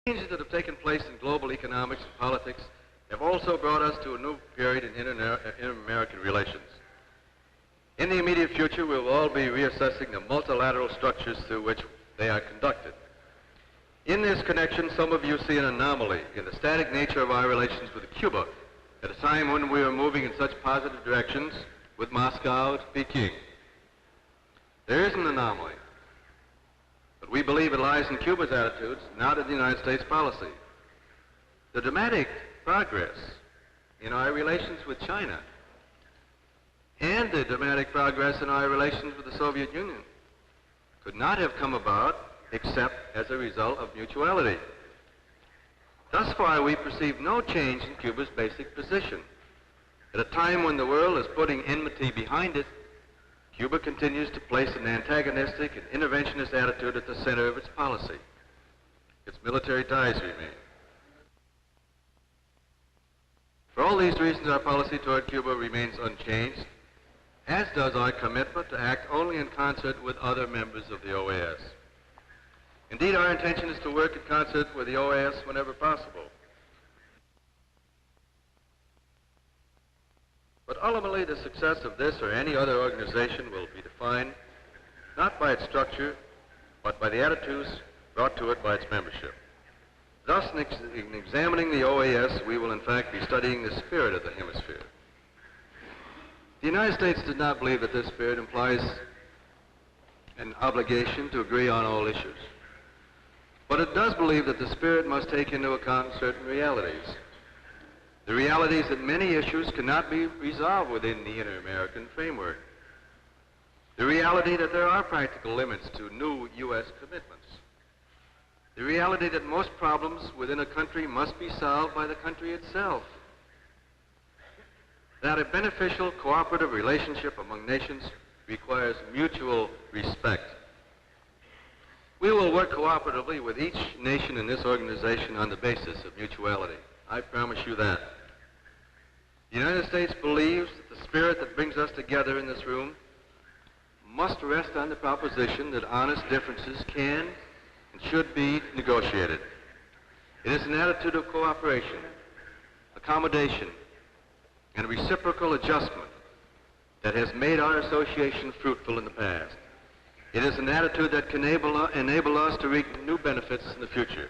Changes that have taken place in global economics and politics have also brought us to a new period in inter-American relations. In the immediate future, we will all be reassessing the multilateral structures through which they are conducted. In this connection, some of you see an anomaly in the static nature of our relations with Cuba at a time when we are moving in such positive directions with Moscow and Peking. There is an anomaly, but we believe it lies in Cuba's attitudes, not in the United States policy. The dramatic progress in our relations with China and the dramatic progress in our relations with the Soviet Union could not have come about except as a result of mutuality. Thus far, we perceive no change in Cuba's basic position. At a time when the world is putting enmity behind it, Cuba continues to place an antagonistic and interventionist attitude at the center of its policy. Its military ties remain. For all these reasons, our policy toward Cuba remains unchanged, as does our commitment to act only in concert with other members of the OAS. Indeed, our intention is to work in concert with the OAS whenever possible. But ultimately, the success of this or any other organization will be defined not by its structure, but by the attitudes brought to it by its membership. Thus, in examining the OAS, we will in fact be studying the spirit of the hemisphere. The United States does not believe that this spirit implies an obligation to agree on all issues. But it does believe that the spirit must take into account certain realities. The realities that many issues cannot be resolved within the inter-American framework. The reality that there are practical limits to new U.S. commitments. The reality that most problems within a country must be solved by the country itself. That a beneficial cooperative relationship among nations requires mutual respect. We will work cooperatively with each nation in this organization on the basis of mutuality. I promise you that. The United States believes that the spirit that brings us together in this room must rest on the proposition that honest differences can and should be negotiated. It is an attitude of cooperation, accommodation, and reciprocal adjustment that has made our association fruitful in the past. It is an attitude that can enable us to reap new benefits in the future.